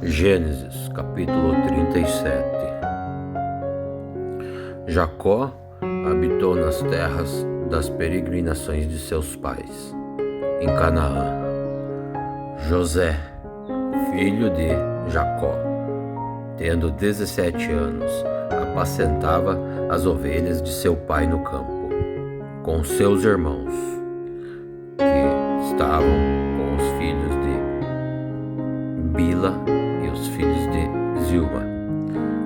Gênesis, capítulo 37. Jacó habitou nas terras das peregrinações de seus pais, em Canaã. José, filho de Jacó, tendo 17 anos, apacentava as ovelhas de seu pai no campo, com seus irmãos, que estavam com os filhos de Bila e os filhos de Zilma,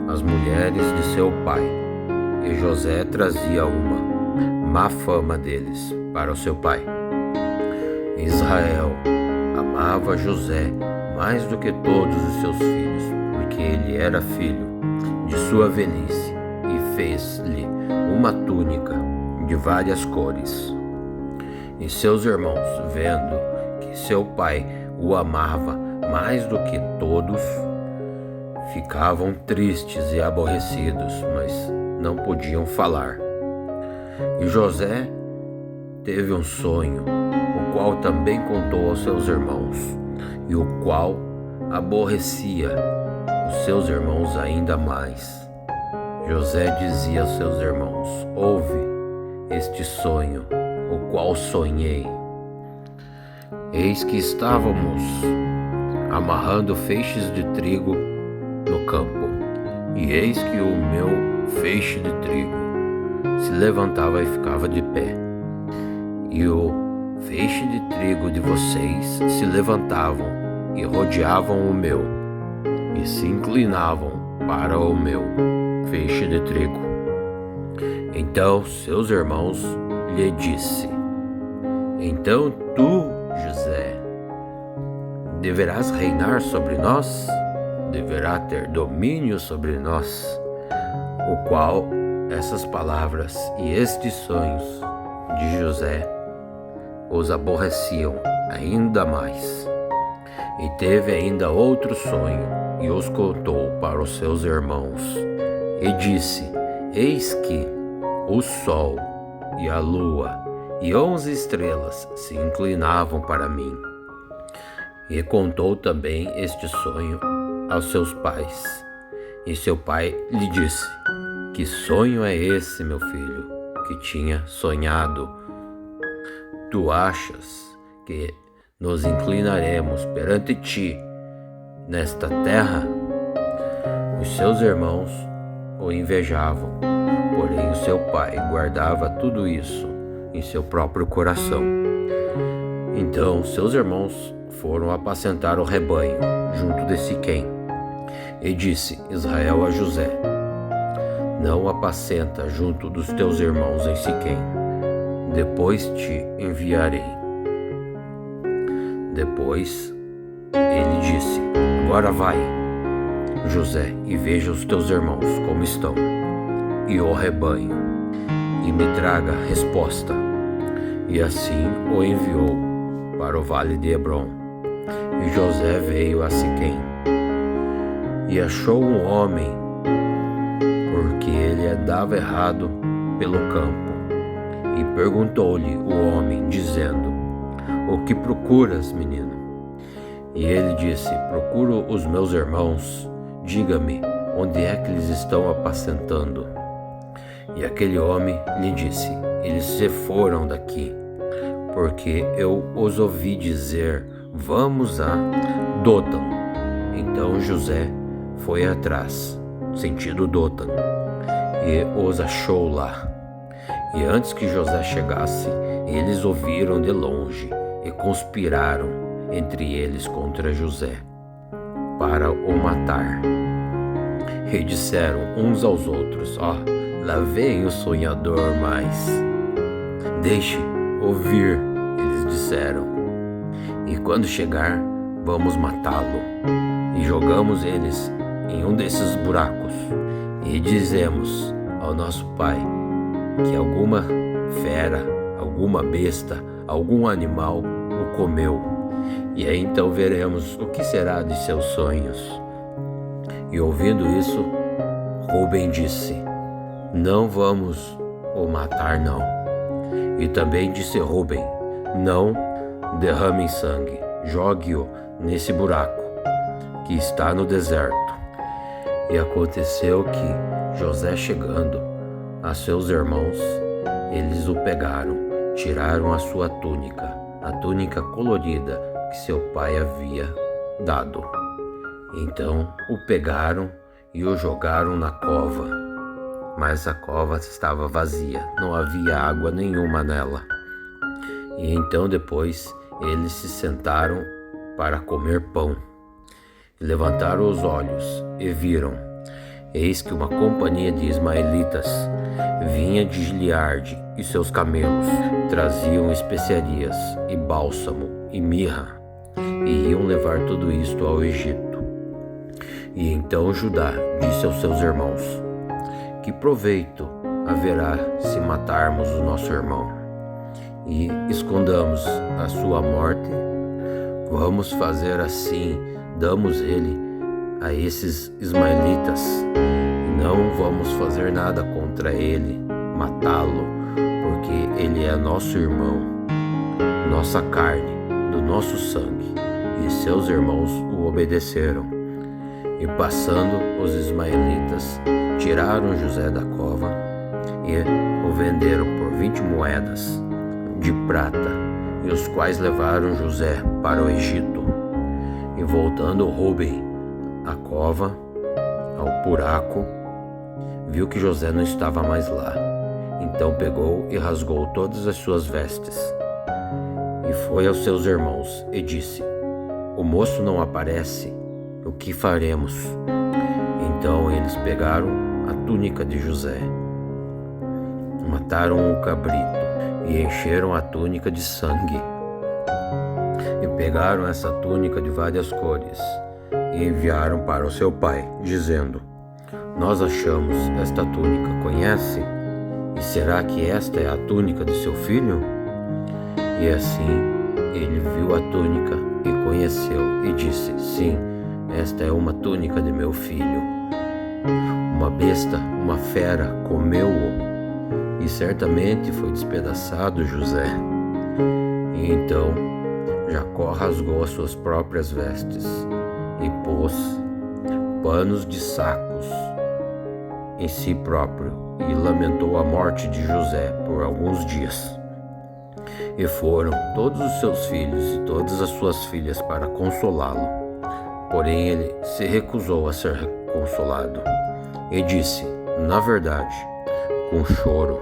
as mulheres de seu pai. E José trazia uma má fama deles para o seu pai. Israel amava José mais do que todos os seus filhos, porque ele era filho de sua velhice, e fez-lhe uma túnica de várias cores. E seus irmãos, vendo que seu pai o amava mais do que todos, ficavam tristes e aborrecidos, mas não podiam falar. E José teve um sonho, o qual também contou aos seus irmãos, e o qual aborrecia os seus irmãos ainda mais. José dizia aos seus irmãos: ouve este sonho, o qual sonhei. Eis que estávamos amarrando feixes de trigo no campo, e eis que o meu feixe de trigo se levantava e ficava de pé, e o feixe de trigo de vocês se levantavam e rodeavam o meu, e se inclinavam para o meu feixe de trigo. Então seus irmãos lhe disse: então tu, José, deverás reinar sobre nós, deverá ter domínio sobre nós. O qual essas palavras e estes sonhos de José os aborreciam ainda mais. E teve ainda outro sonho, e os contou para os seus irmãos, e disse: eis que o sol e a lua e 11 estrelas se inclinavam para mim. E contou também este sonho aos seus pais. E seu pai lhe disse: que sonho é esse, meu filho, que tinha sonhado? Tu achas que nos inclinaremos perante ti nesta terra? Os seus irmãos o invejavam, porém o seu pai guardava tudo isso em seu próprio coração. Então seus irmãos foram apacentar o rebanho junto de Siquém. E disse Israel a José: não apacenta junto dos teus irmãos em Siquém, depois te enviarei. Depois ele disse: agora vai, José, e veja os teus irmãos como estão, e o rebanho, e me traga resposta. E assim o enviou para o vale de Hebrom. E José veio a Siquém, e achou um homem, porque ele andava errado pelo campo. E perguntou-lhe o homem, dizendo: o que procuras, menino? E ele disse: procuro os meus irmãos, diga-me, onde é que eles estão apacentando? E aquele homem lhe disse: eles se foram daqui, porque eu os ouvi dizer: vamos a Dotã. Então José foi atrás, sentido Dotã, e os achou lá. E antes que José chegasse, eles o viram de longe e conspiraram entre eles contra José, para o matar. E disseram uns aos outros: ó, lá vem o sonhador mais. Deixe ouvir, eles disseram, e quando chegar, vamos matá-lo. E jogamos eles em um desses buracos, e dizemos ao nosso pai que alguma fera, alguma besta, algum animal o comeu, e aí então veremos o que será de seus sonhos. E ouvindo isso, Rúben disse: não vamos o matar, não. E também disse Rúben: não derramem sangue, jogue-o nesse buraco. que está no deserto. E aconteceu que, José chegando a seus irmãos, eles o pegaram, tiraram a sua túnica, a túnica colorida que seu pai havia dado. Então o pegaram e o jogaram na cova, mas a cova estava vazia, não havia água nenhuma nela. E então depois eles se sentaram para comer pão. E levantaram os olhos e viram, eis que uma companhia de ismaelitas vinha de Gileade, e seus camelos traziam especiarias e bálsamo e mirra, e iam levar tudo isto ao Egito. E então Judá disse aos seus irmãos: que proveito haverá se matarmos o nosso irmão e escondamos a sua morte? Vamos fazer assim, damos ele a esses ismaelitas, e não vamos fazer nada contra ele, matá-lo, porque ele é nosso irmão, nossa carne, do nosso sangue. E seus irmãos o obedeceram. E passando os ismaelitas, tiraram José da cova e o venderam por 20 moedas de prata, e os quais levaram José para o Egito. E voltando Rúben à cova, ao buraco, viu que José não estava mais lá. Então pegou e rasgou todas as suas vestes, e foi aos seus irmãos e disse: o moço não aparece, o que faremos? Então eles pegaram a túnica de José, mataram o cabrito e encheram a túnica de sangue. E pegaram essa túnica de várias cores e enviaram para o seu pai, dizendo: nós achamos esta túnica, conhece? E será que esta é a túnica de seu filho? E assim ele viu a túnica e conheceu, e disse: sim, esta é uma túnica de meu filho. Uma besta, uma fera, comeu-o, e certamente foi despedaçado José. E então Jacó rasgou as suas próprias vestes e pôs panos de sacos em si próprio, e lamentou a morte de José por alguns dias. E foram todos os seus filhos e todas as suas filhas para consolá-lo. Porém ele se recusou a ser consolado, e disse: na verdade, com choro,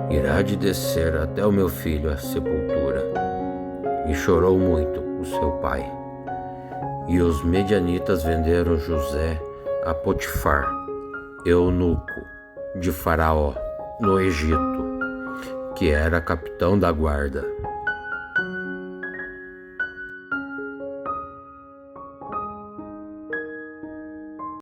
irá de descer até o meu filho à sepultura. E chorou muito o seu pai. E os medianitas venderam José a Potifar, eunuco de Faraó, no Egito, que era capitão da guarda.